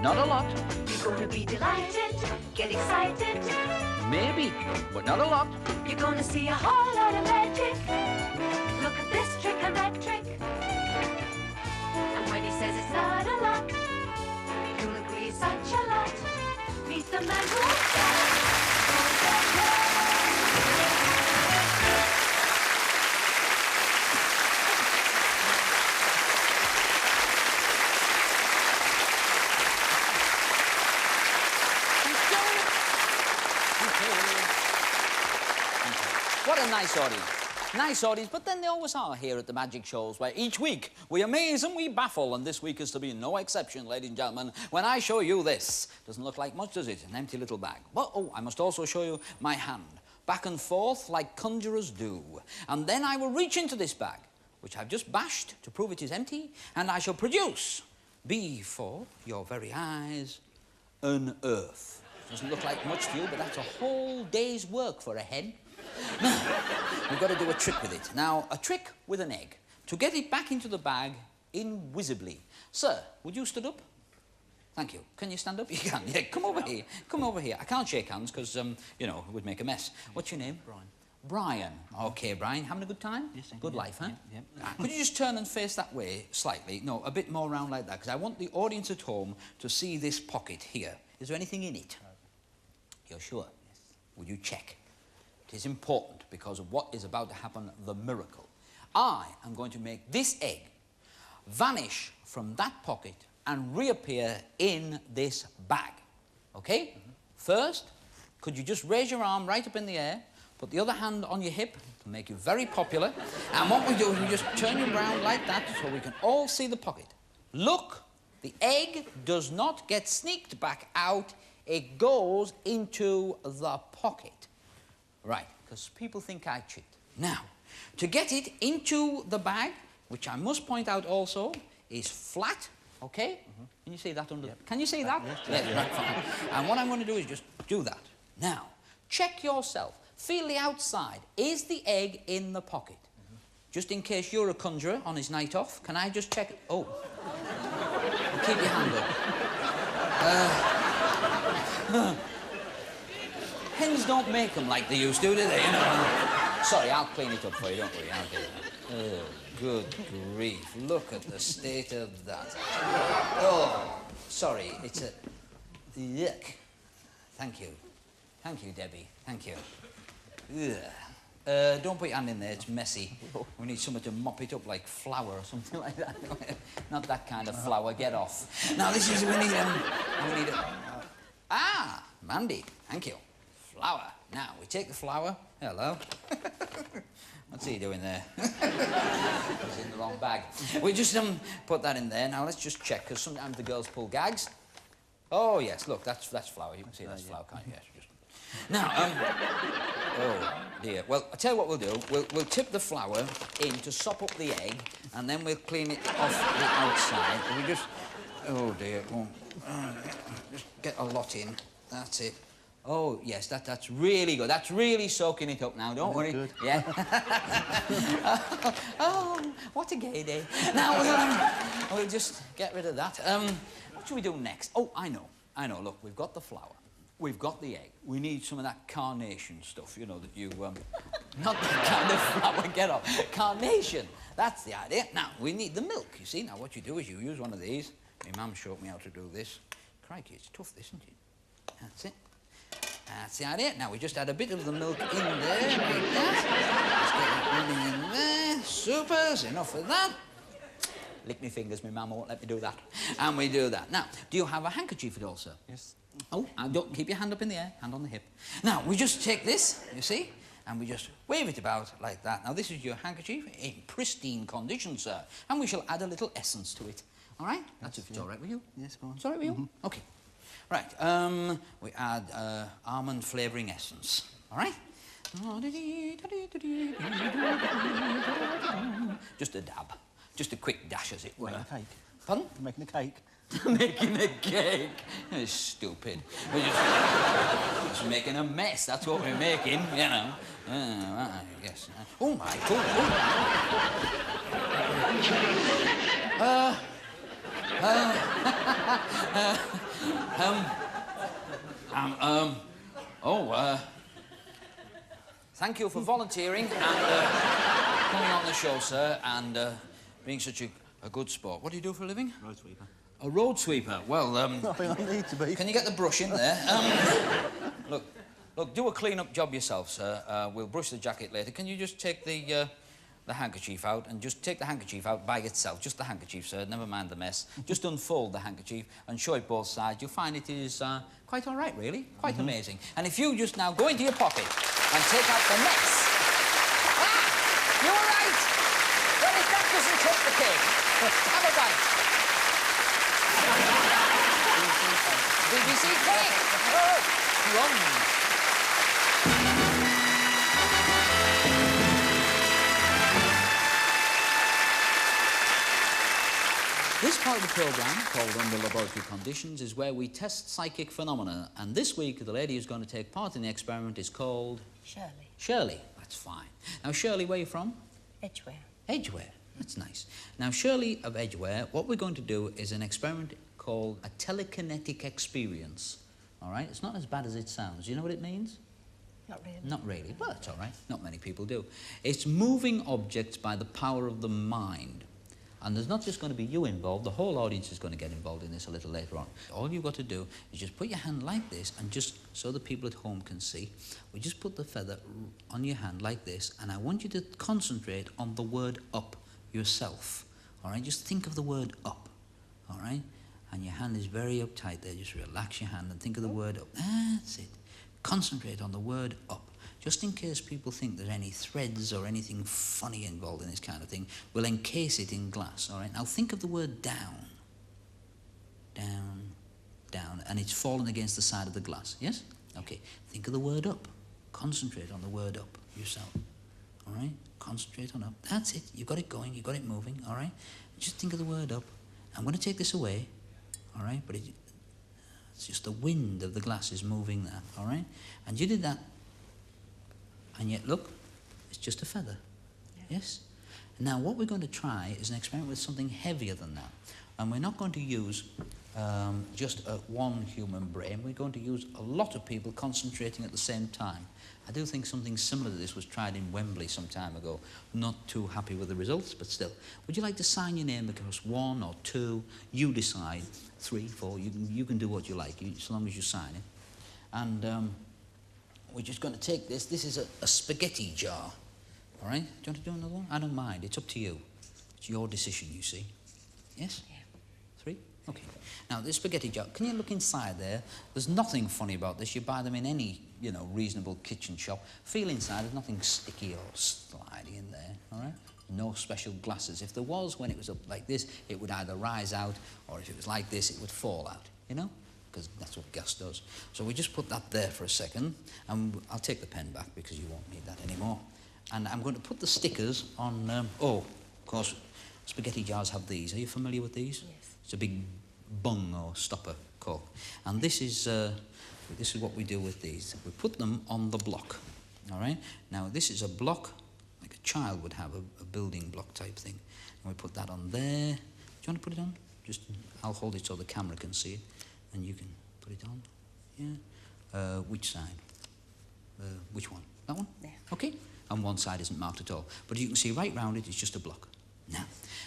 not a lot. You're gonna be delighted, get excited. Maybe, but not a lot. You're gonna see a whole lot of magic. Look at this trick and that trick. And when he says it's not a lot, you'll agree it's such a lot. Meet the man who's What a nice audience. Nice audience, but then they always are here at the magic shows, where each week we amaze and we baffle, and this week is to be no exception, ladies and gentlemen, when I show you this. Doesn't look like much, does it? An empty little bag. But, oh, I must also show you my hand, back and forth like conjurers do. And then I will reach into this bag, which I've just bashed to prove it is empty, and I shall produce, before your very eyes, an earth. Doesn't look like much to you, but that's a whole day's work for a hen. Now, we've got to do a trick with it. Now, a trick with an egg. To get it back into the bag invisibly. Sir, would you stand up? Thank you. Can you stand up? You can. Yeah, come over here. Come over here. I can't shake hands because, you know, it would make a mess. What's your name? Brian. Brian. OK, Brian. Having a good time? Yes, thank Good you. life, huh? Yep. Could you just turn and face that way slightly? No, a bit more round like that, because I want the audience at home to see this pocket here. Is there anything in it? No. You're sure? Yes. Would you check? It is important because of what is about to happen, the miracle. I am going to make this egg vanish from that pocket and reappear in this bag. OK? First, could you just raise your arm right up in the air, put the other hand on your hip to make you very popular, and what we do is we just turn you around like that so we can all see the pocket. Look, the egg does not get sneaked back out, it goes into the pocket. Right, because people think I cheat. Now, to get it into the bag, which I must point out also, is flat, OK? Can you see that under... Yep. Can you see that? Yes, right, fine. And what I'm going to do is just do that. Now, check yourself. Feel the outside. Is the egg in the pocket? Just in case you're a conjurer on his night off, can I just check it? Oh. Keep your hand up. Hens don't make them like they used to, do they? You know? Sorry, I'll clean it up for you, don't worry. I'll do that. Oh, good grief. Look at the state of that. Oh, sorry, it's a... Yuck. Thank you. Thank you, Debbie. Thank you. Ugh. Don't put your hand in there, it's messy. We need someone to mop it up like flour or something like that. Not that kind of flour, get off. Now, this is... we need a... Ah, Mandy, thank you. Flour. Now, we take the flour. Hello. What's he doing there? He's in the wrong bag. We just put that in there. Now, let's just check, because sometimes the girls pull gags. Oh, yes, look, that's flour. You can see that's flour, can't you? Yes, just... Now, oh, dear. Well, I'll tell you what we'll do. We'll tip the flour in to sop up the egg, and then we'll clean it off the outside. We just... Oh, dear. Just get a lot in. That's it. Oh, yes, that's really good. That's really soaking it up now, don't worry. Good. Yeah. Oh, what a gay day. Now, we'll just get rid of that. What should we do next? Oh, I know. Look, we've got the flour. We've got the egg. We need some of that carnation stuff, you know, that you... Not that kind of flour, get off. Carnation. That's the idea. Now, we need the milk, you see. Now, what you do is you use one of these. My mum showed me how to do this. Crikey, it's tough, isn't it? That's it. That's the idea. Now, we just add a bit of the milk in there, like that. Just get it running in there. Supers, enough of that. Lick my fingers, my mum won't let me do that. And we do that. Now, do you have a handkerchief at all, sir? Yes. Oh, and don't keep your hand up in the air, hand on the hip. Now, we just take this, you see, and we just wave it about like that. Now, this is your handkerchief in pristine condition, sir. And we shall add a little essence to it. All right? That's if it's all right with you. Yes, go on. It's all right with you? OK. Right, we add almond flavouring essence, all right? Just a dab, just a quick dash, as it were. Making a cake. Pardon? You're making a cake. Making a cake. It's stupid. We're just making a mess, that's what we're making, you know. Yes. Oh, my God. Thank you for volunteering and coming on the show, sir, and being such a good sport. What do you do for a living? Road sweeper. A road sweeper. Well, I think I need to be. can you get the brush in there? Look, do a clean-up job yourself, sir. We'll brush the jacket later. Can you just take the handkerchief out and just take the handkerchief out by itself? Just the handkerchief, sir. Never mind the mess. Just unfold the handkerchief and show it both sides. You'll find it is quite all right, really. Quite amazing. And if you just now go into your pocket and take out the mess. Ah! You were right! Well, if that doesn't take the cake, have a bite. BBC cake! Oh, crumbs. This part of the programme, called Under Laboratory Conditions, is where we test psychic phenomena. And this week, the lady who's going to take part in the experiment is called... Shirley. Shirley. That's fine. Now, Shirley, where are you from? Edgware. Edgware. That's nice. Now, Shirley of Edgware, what we're going to do is an experiment called a telekinetic experience. All right? It's not as bad as it sounds. You know what it means? Not really. Not really. Well, that's all right. Not many people do. It's moving objects by the power of the mind. And there's not just going to be you involved, the whole audience is going to get involved in this a little later on. All you've got to do is just put your hand like this, and just so the people at home can see, we just put the feather on your hand like this, and I want you to concentrate on the word up yourself. All right? Just think of the word up. All right? And your hand is very uptight there. Just relax your hand and think of the word up. That's it. Concentrate on the word up. Just in case people think there's any threads or anything funny involved in this kind of thing, we'll encase it in glass, all right? Now think of the word down. Down, down, and it's fallen against the side of the glass, yes? Okay, think of the word up. Concentrate on the word up yourself, all right? Concentrate on up. That's it, you got it going, you got it moving, all right? Just think of the word up. I'm going to take this away, all right? But it's just the wind of the glass is moving there, all right? And you did that. And yet, look, it's just a feather. Yeah. Yes? Now, what we're going to try is an experiment with something heavier than that. And we're not going to use just one human brain. We're going to use a lot of people concentrating at the same time. I do think something similar to this was tried in Wembley some time ago. Not too happy with the results, but still. Would you like to sign your name across 1 or 2? You decide. 3, 4. You can do what you like, so long as you sign it. And... we're just going to take this. This is a spaghetti jar. All right? Do you want to do another one? I don't mind. It's up to you. It's your decision, you see. Yes? Yeah. 3? Okay. Now, this spaghetti jar, can you look inside there? There's nothing funny about this. You buy them in any, reasonable kitchen shop. Feel inside. There's nothing sticky or slidey in there. All right? No special glasses. If there was, when it was up like this, it would either rise out, or if it was like this, it would fall out. You know? Because that's what gas does. So we just put that there for a second, and I'll take the pen back because you won't need that anymore. And I'm going to put the stickers on, of course, spaghetti jars have these. Are you familiar with these? Yes. It's a big bung or stopper cork. And this is what we do with these. We put them on the block, all right? Now, this is a block, like a child would have, a building block type thing. And we put that on there. Do you want to put it on? I'll hold it so the camera can see it. And you can put it on, yeah? Which side? Which one? That one? Yeah. Okay. And one side isn't marked at all. But you can see right round it, it's just a block. Now,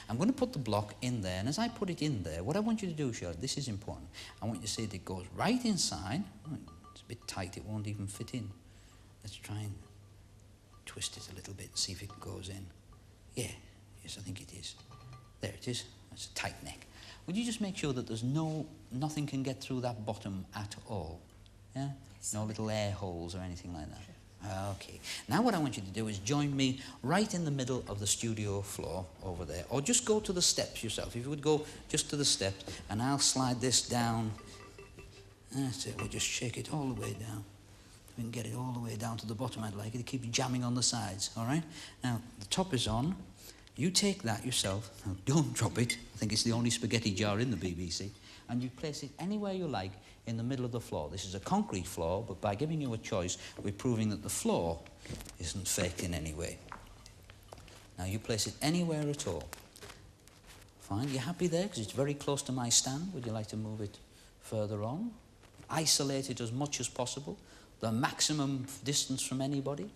I'm going to put the block in there, and as I put it in there, what I want you to do, Shirley, this is important. I want you to see that it goes right inside. Oh, it's a bit tight, it won't even fit in. Let's try and twist it a little bit and see if it goes in. Yeah, yes, I think it is. There it is. That's a tight neck. Would you just make sure that there's nothing can get through that bottom at all? Yeah? Yes. No little air holes or anything like that? Sure. Okay. Now what I want you to do is join me right in the middle of the studio floor over there. Or just go to the steps yourself. If you would go just to the steps, and I'll slide this down. That's it. We'll just shake it all the way down. We can get it all the way down to the bottom. I'd like it. It keeps jamming on the sides. All right? Now, the top is on. You take that yourself, now don't drop it, I think it's the only spaghetti jar in the BBC, and you place it anywhere you like in the middle of the floor. This is a concrete floor, but by giving you a choice, we're proving that the floor isn't fake in any way. Now you place it anywhere at all. fine. You happy there? Because it's very close to my stand. Would you like to move it further on? Isolate it as much as possible. The maximum distance from anybody.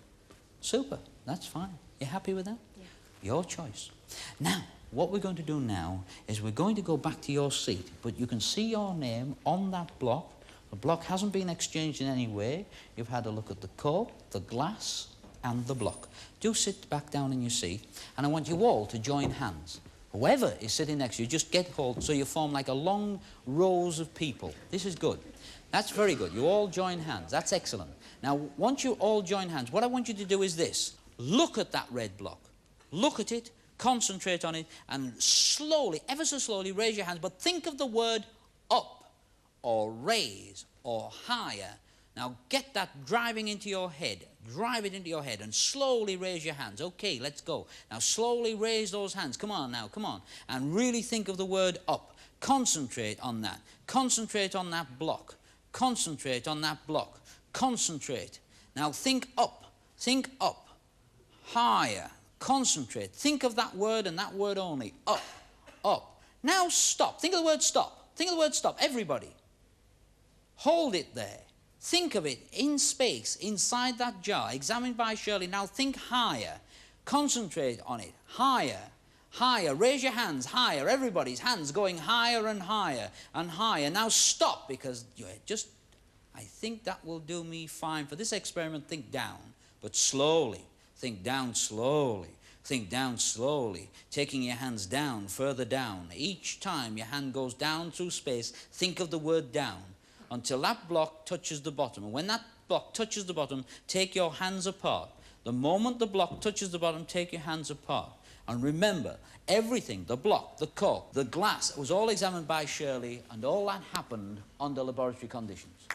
Super. That's fine. You happy with that? Yeah. Your choice. Now, what we're going to do now is we're going to go back to your seat, but you can see your name on that block. The block hasn't been exchanged in any way. You've had a look at the cup, the glass, and the block. Do sit back down in your seat, and I want you all to join hands. Whoever is sitting next to you, just get hold so you form like a long rows of people. This is good. That's very good. You all join hands. That's excellent. Now, once you all join hands, what I want you to do is this. Look at that red block. Look at it, concentrate on it, and slowly, ever so slowly, raise your hands, but think of the word up, or raise, or higher. Now, get that driving into your head. Drive it into your head and slowly raise your hands. Okay, let's go. Now, slowly raise those hands. Come on now, come on. And really think of the word up. Concentrate on that. Concentrate on that block. Concentrate on that block. Concentrate. Now, think up. Think up. Higher. Concentrate. Think of that word and that word only. Up. Up. Now, stop. Think of the word stop. Think of the word stop. Everybody. Hold it there. Think of it in space, inside that jar, examined by Shirley. Now think higher. Concentrate on it. Higher. Higher. Raise your hands. Higher. Everybody's hands going higher and higher and higher. Now stop, because I think that will do me fine. For this experiment, think down, but slowly. Think down slowly. Think down slowly, taking your hands down, further down. Each time your hand goes down through space, think of the word down, until that block touches the bottom. And when that block touches the bottom, take your hands apart. The moment the block touches the bottom, take your hands apart. And remember, everything, the block, the cork, the glass, was all examined by Shirley, and all that happened under laboratory conditions.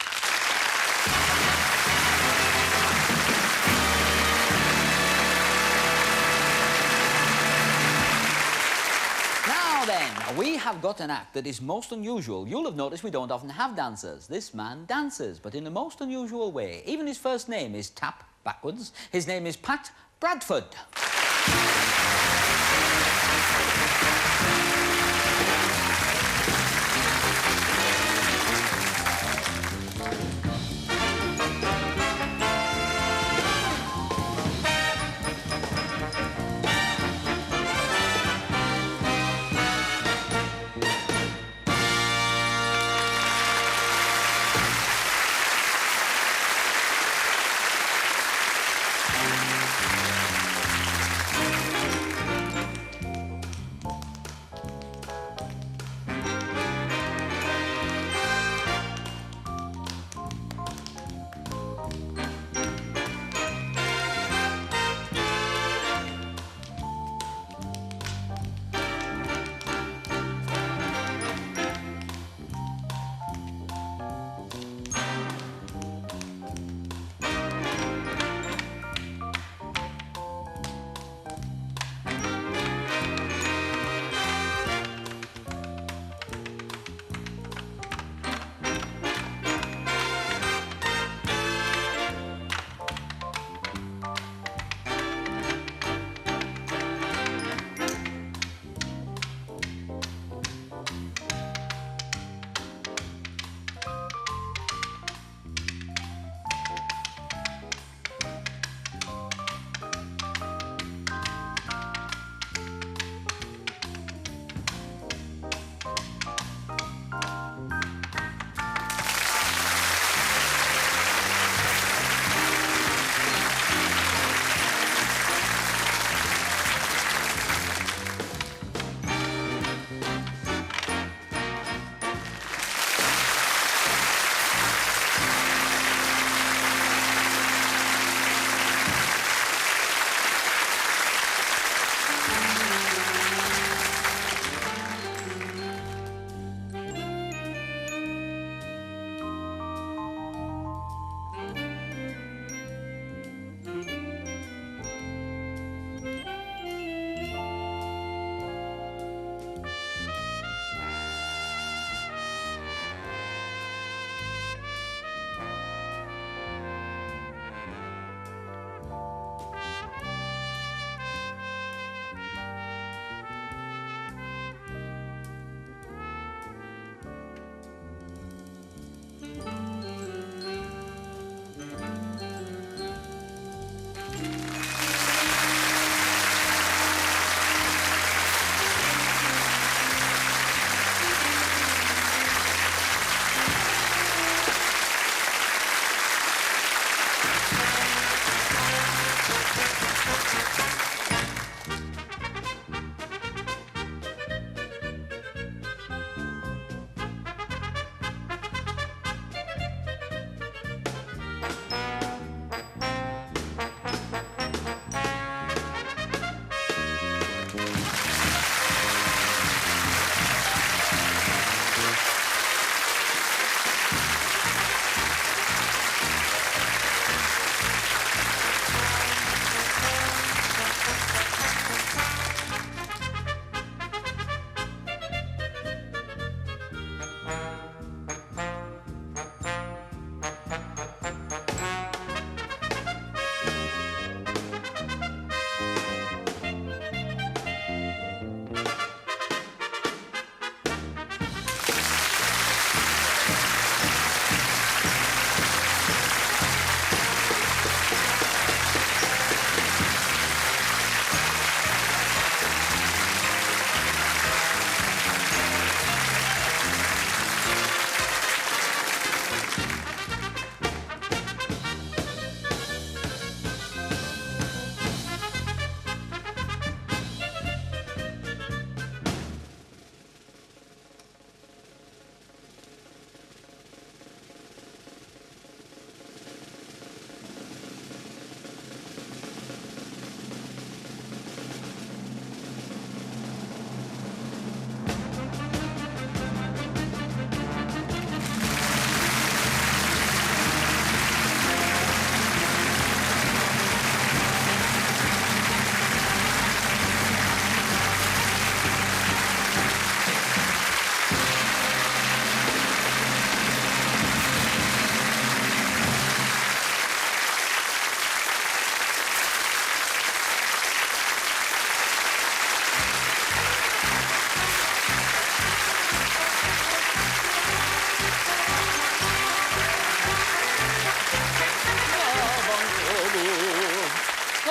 Now then, we have got an act that is most unusual. You'll have noticed we don't often have dancers. This man dances, but in the most unusual way. Even his first name is tap backwards. His name is Pat Bradford.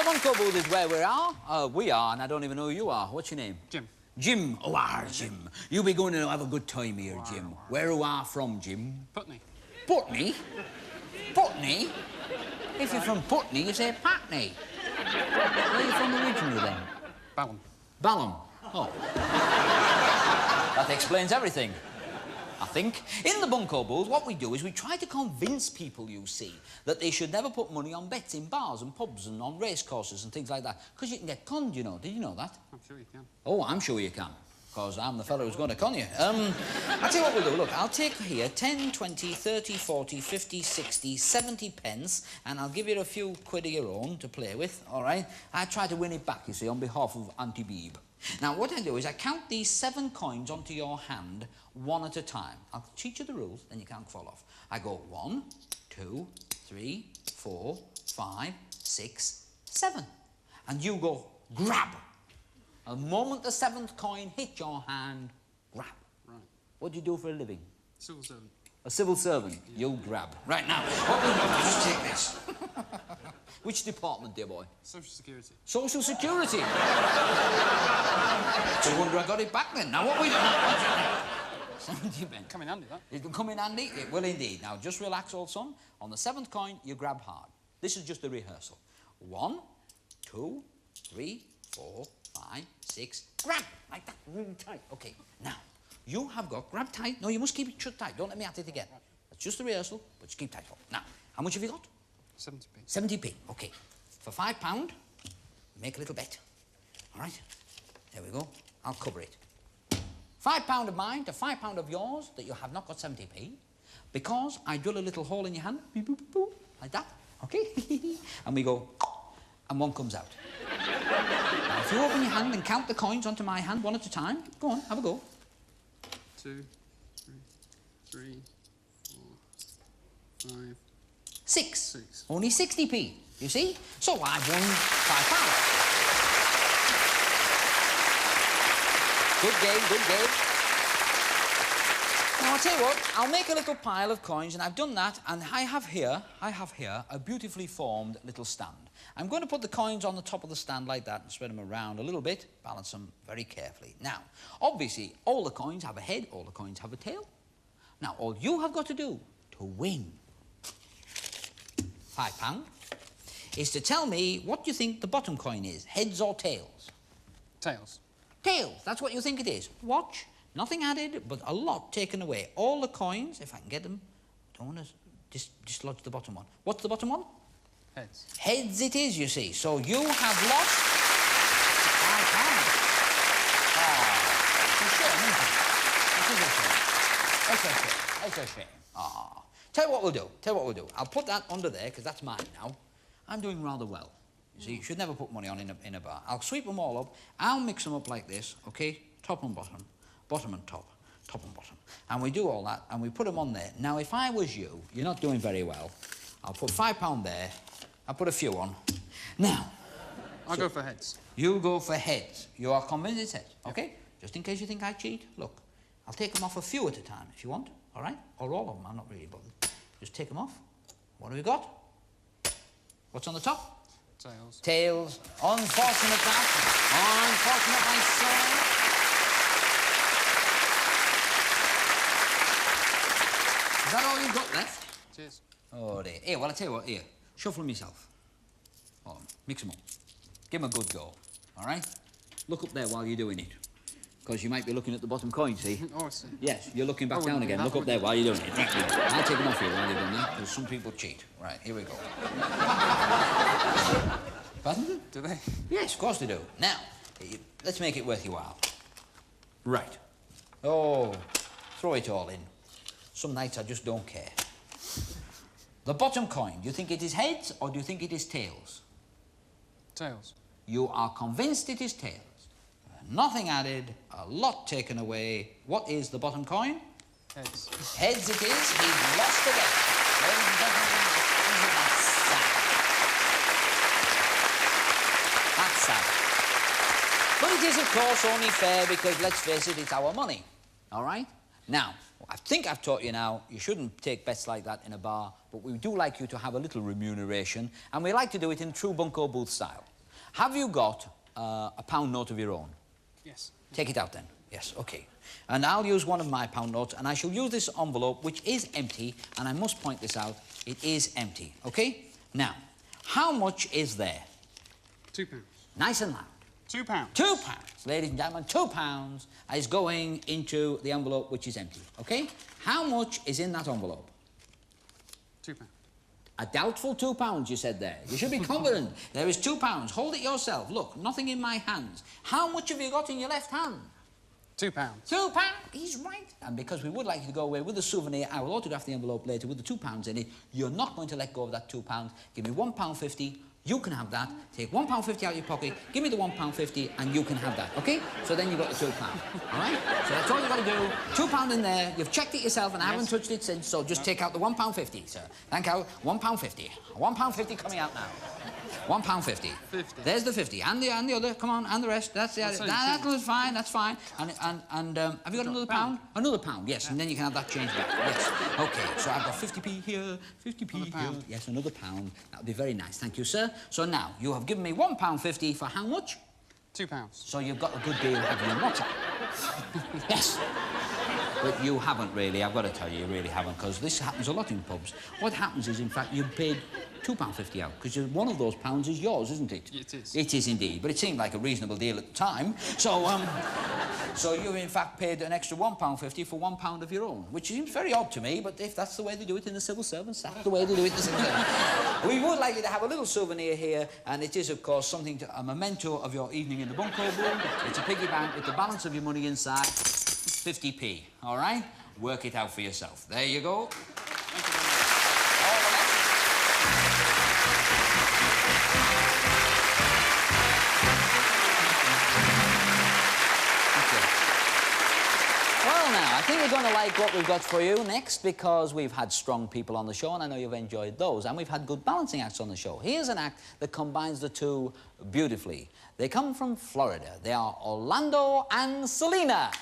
Bunko booth is where we are, and I don't even know who you are. What's your name? Jim. Jim. Oh, Jim. You be going to have a good time here, Jim. Where you are from, Jim? Putney. Putney? Putney? If you're from Putney, you say Putney. Where are you from originally, then? Balham. Balham. Oh. That explains everything, I think. In the Bunko booth, what we do is we try to convince people, you see, that they should never put money on bets in bars and pubs and on race courses and things like that, because you can get conned, you know. Did you know that? I'm sure you can. Oh, I'm sure you can, because I'm the fellow who's going to con you. I'll tell you what we'll do. Look, I'll take here 10, 20, 30, 40, 50, 60, 70 pence, and I'll give you a few quid of your own to play with, all right? I try to win it back, you see, on behalf of Auntie Beeb. Now, what I do is I count these 7 coins onto your hand one at a time. I'll teach you the rules, then you can't fall off. I go 1, 2, 3, 4, 5, 6, 7. And you go grab. The moment the 7th coin hits your hand, grab. Right. What do you do for a living? Civil servant. A civil servant. Yeah. You'll grab. Right now, what we'll do is just take this. Which department, dear boy? Social Security. Social Security. No wonder I got it back then. Now, what we do... 70 pence. Come in handy, that. It'll come in handy? It will indeed. Now, just relax, old son. On the 7th coin, you grab hard. This is just a rehearsal. 1, 2, 3, 4, 5, 6. Grab! Like that, really tight. OK, now, you have got... Grab tight. No, you must keep it shut tight. Don't let me at it again. That's just a rehearsal, but just keep tight. Now, how much have you got? 70p. 70p, OK. For £5, make a little bet. All right? There we go. I'll cover it. £5 of mine to £5 of yours that you have not got 70p, because I drill a little hole in your hand, beep, boop, boop, like that, OK? And we go, and one comes out. Now, if you open your hand and count the coins onto my hand one at a time, go on, have a go. 2, 3, 4, 5, 6. 6. Only 60p, you see? So I've won £5. Good game, good game. Now, I'll tell you what, I'll make a little pile of coins, and I've done that, and I have here a beautifully formed little stand. I'm going to put the coins on the top of the stand like that and spread them around a little bit, balance them very carefully. Now, obviously, all the coins have a head, all the coins have a tail. Now, all you have got to do to win £5 is to tell me what you think the bottom coin is, heads or tails? Tails. Tails, that's what you think it is. Watch, nothing added, but a lot taken away. All the coins, if I can get them, don't want to dislodge the bottom one. What's the bottom one? Heads. Heads it is, you see. So you have lost 5 pounds. Oh, it's a shame, isn't it? It is a shame. It's a shame. It's a shame. Oh. Tell you what we'll do. I'll put that under there, because that's mine now. I'm doing rather well. You see, you should never put money on in a bar. I'll sweep them all up. I'll mix them up like this, OK? Top and bottom, bottom and top, top and bottom. And we do all that, and we put them on there. Now, if I was you, you're not doing very well. I'll put £5 there. I'll put a few on. Now... I'll go for heads. You go for heads. You are convinced it's heads, OK? Just in case you think I cheat, look. I'll take them off a few at a time, if you want, all right? Or all of them, I'm not really bothered. Just take them off. What have we got? What's on the top? Tails. Tails. Unfortunate that. Unfortunate, my son. Is that all you've got left? Cheers. Oh, dear. Here, well, I'll tell you what, here. Shuffle them yourself. Oh, mix them up. Give them a good go, all right? Look up there while you're doing it. Because you might be looking at the bottom coin, see? Oh, I see. Yes, you're looking back Oh, down we again. have Look up one. there while you're doing it. Right, yeah. I'll take them off you while you're doing that, because some people cheat. Right, here we go. Pardon? Do they? Yes, of course they do. Now, let's make it worth your while. Right. Oh, throw it all in. Some nights I just don't care. The bottom coin, do you think it is heads or do you think it is tails? Tails. You are convinced it is tails. Nothing added, a lot taken away. What is the bottom coin? Heads. Heads it is. He's lost again. Ladies and gentlemen, isn't that sad? That's sad. But it is, of course, only fair because, let's face it, it's our money. All right? Now, I think I've taught you now, you shouldn't take bets like that in a bar, but we do like you to have a little remuneration, and we like to do it in true Bunko booth style. Have you got a pound note of your own? Yes. Take it out then. Yes, OK. And I'll use one of my pound notes, and I shall use this envelope, which is empty, and I must point this out, it is empty, OK? Now, how much is there? £2. Nice and loud. £2. £2, ladies and gentlemen, £2 is going into the envelope, which is empty, OK? How much is in that envelope? £2. A doubtful £2, you said there. You should be confident. There is £2. Hold it yourself. Look, nothing in my hands. How much have you got in your left hand? £2. £2. He's right. And because we would like you to go away with a souvenir, I will autograph the envelope later with the £2 in it. You're not going to let go of that £2. Give me £1.50. You can have that. Take £1.50 out of your pocket. Give me the £1.50, and you can have that. OK? So then you've got the £2. All right? So that's all you've got to do. £2 in there. You've checked it yourself, and I haven't touched it since. So just take out the £1.50, sir. Thank you. £1.50. £1.50 coming out now. £1.50. 50. There's the 50. And the other. Come on, and the rest. That's the that's fine. That's fine. And have you got another pound? Another pound. Yes. Yeah. And then you can have that change back. Yes. OK. So I've got 50p here, 50p here. Yes, another pound. That would be very nice. Thank you, sir. So now you have given me £1.50 for how much? £2. So you've got a good deal, have you? What's that? Yes. But you haven't really, I've got to tell you, you really haven't, because this happens a lot in pubs. What happens is, in fact, you paid £2.50 out, because one of those pounds is yours, isn't it? It is. It is indeed, but it seemed like a reasonable deal at the time. So, so you, in fact, paid an extra £1.50 for £1 of your own, which seems very odd to me, but if that's the way they do it in the civil servants, that's the way they do it in the civil servants. We would like you to have a little souvenir here, and it is, of course, something a memento of your evening in the Bunko room. It's a piggy bank with the balance of your money inside, 50p, all right? Work it out for yourself. There you go. Thank you very much. Well, now, I think you're going to like what we've got for you next, because we've had strong people on the show, and I know you've enjoyed those, and we've had good balancing acts on the show. Here's an act that combines the two beautifully. They come from Florida. They are Orlando and Selena.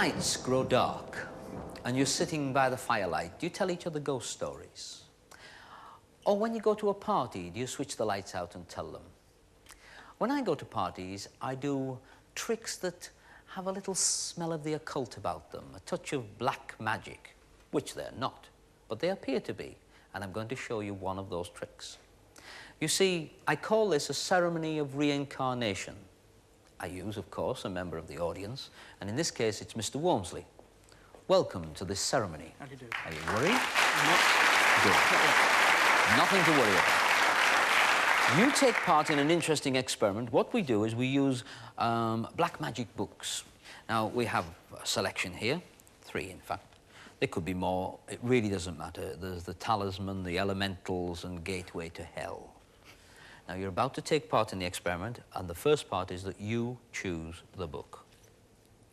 nights grow dark and you're sitting by the firelight, do you tell each other ghost stories? Or when you go to a party, do you switch the lights out and tell them? When I go to parties, I do tricks that have a little smell of the occult about them, a touch of black magic, which they're not, but they appear to be, and I'm going to show you one of those tricks. You see, I call this a ceremony of reincarnation. I use, of course, a member of the audience, and in this case, it's Mr. Walmsley. Welcome to this ceremony. How do you do? Are you worried? Good. Nothing to worry about. You take part in an interesting experiment. What we do is we use black magic books. Now, we have a selection here, 3 in fact. There could be more, it really doesn't matter. There's the Talisman, the Elementals, and Gateway to Hell. Now, you're about to take part in the experiment, and the first part is that you choose the book.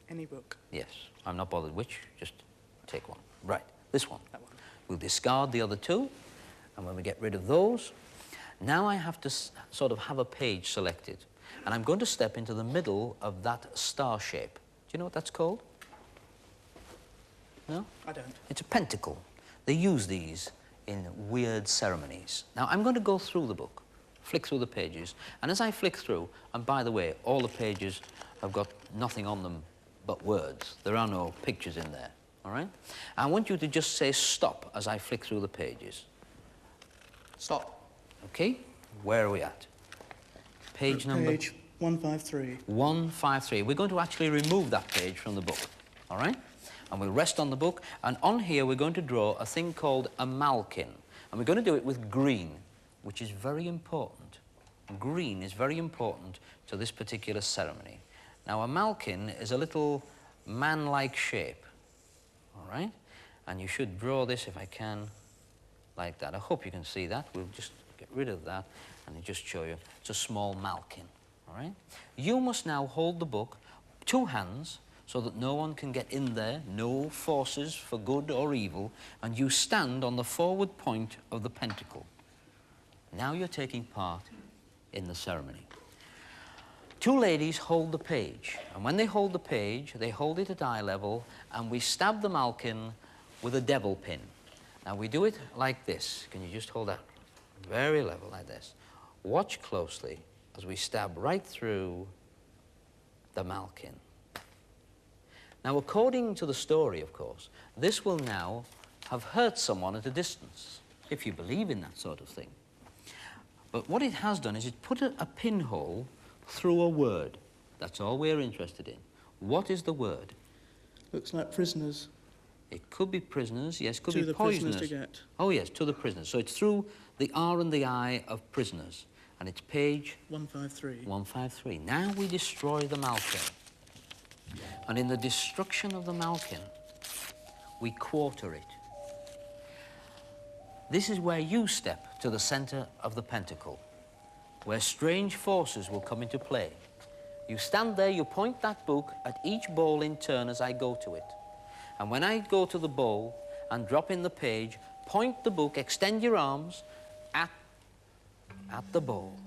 Any book? Yes, I'm not bothered which, just take one. Right, this one. That one. We'll discard the other 2, and when we get rid of those, now I have to sort of have a page selected, and I'm going to step into the middle of that star shape. Do you know what that's called? No? I don't. It's a pentacle. They use these in weird ceremonies. Now, I'm going to go through the book, flick through the pages, and as I flick through, and by the way, all the pages have got nothing on them but words. There are no pictures in there, all right? I want you to just say stop as I flick through the pages. Stop. Okay, where are we at? Page number? Page 153. 153. We're going to actually remove that page from the book, all right? And we'll rest on the book, and on here we're going to draw a thing called a malkin. And we're going to do it with green, which is very important. Green is very important to this particular ceremony. Now, a malkin is a little man-like shape, all right? And you should draw this, if I can, like that. I hope you can see that. We'll just get rid of that and just show you. It's a small malkin, all right? You must now hold the book, 2 hands, so that no one can get in there, no forces for good or evil, and you stand on the forward point of the pentacle. Now you're taking part in the ceremony. 2 ladies hold the page, and when they hold the page, they hold it at eye level, and we stab the malkin with a devil pin. Now, we do it like this. Can you just hold that very level like this? Watch closely as we stab right through the malkin. Now, according to the story, of course, this will now have hurt someone at a distance, if you believe in that sort of thing. But what it has done is it put a pinhole through a word. That's all we're interested in. What is the word? Looks like prisoners. It could be prisoners, yes, could To be the poisoners. prisoners to get. Oh, yes, to the prisoners. So it's through the R and the I of prisoners. And it's page 153. 153. Now we destroy the malkin. And in the destruction of the malkin, we quarter it. This is where you step to the center of the pentacle, where strange forces will come into play. You stand there, you point that book at each bowl in turn as I go to it. And when I go to the bowl and drop in the page, point the book, extend your arms at the bowl.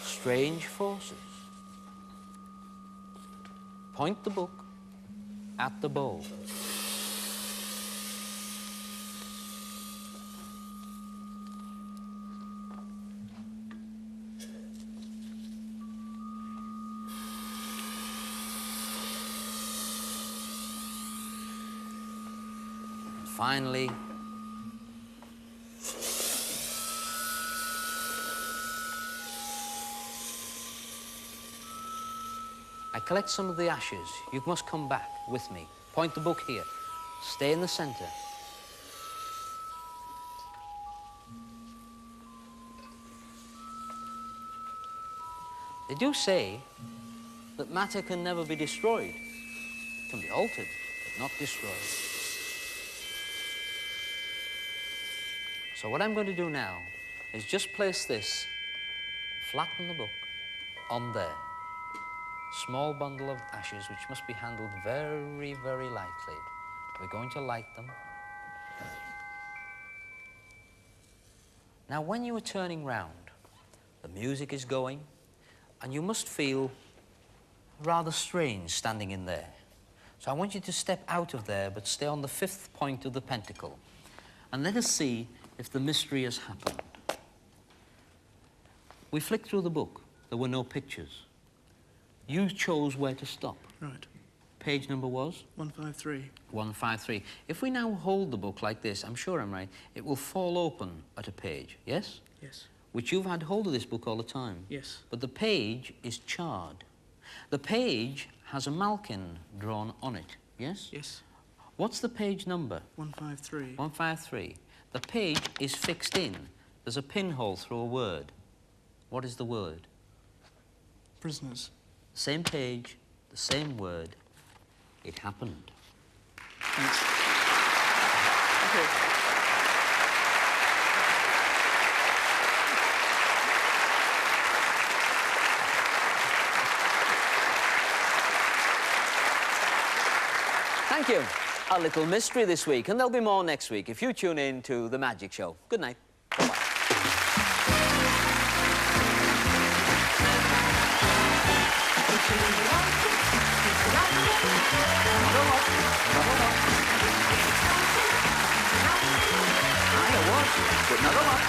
Strange forces. Point the book at the bowl. Finally, I collect some of the ashes. You must come back with me. Point the book here. Stay in the center. They do say that matter can never be destroyed. It can be altered, but not destroyed. So what I'm going to do now is just place this, flatten the book, on there. Small bundle of ashes which must be handled very, very lightly. We're going to light them. Now, when you are turning round, the music is going, and you must feel rather strange standing in there. So I want you to step out of there, but stay on the 5th point of the pentacle. And let us see if the mystery has happened. We flicked through the book. There were no pictures. You chose where to stop. Right. Page number was? 153. 153. If we now hold the book like this, I'm sure I'm right, it will fall open at a page, yes? Yes. Which you've had hold of this book all the time. Yes. But the page is charred. The page has a malkin drawn on it, yes? Yes. What's the page number? 153. 153. The page is fixed in. There's a pinhole through a word. What is the word? Prisoners. Same page, the same word. It happened. Thanks. Okay. Thank you. A little mystery this week, and there'll be more next week if you tune in to The Magic Show. Good night. Bye-bye. Another one.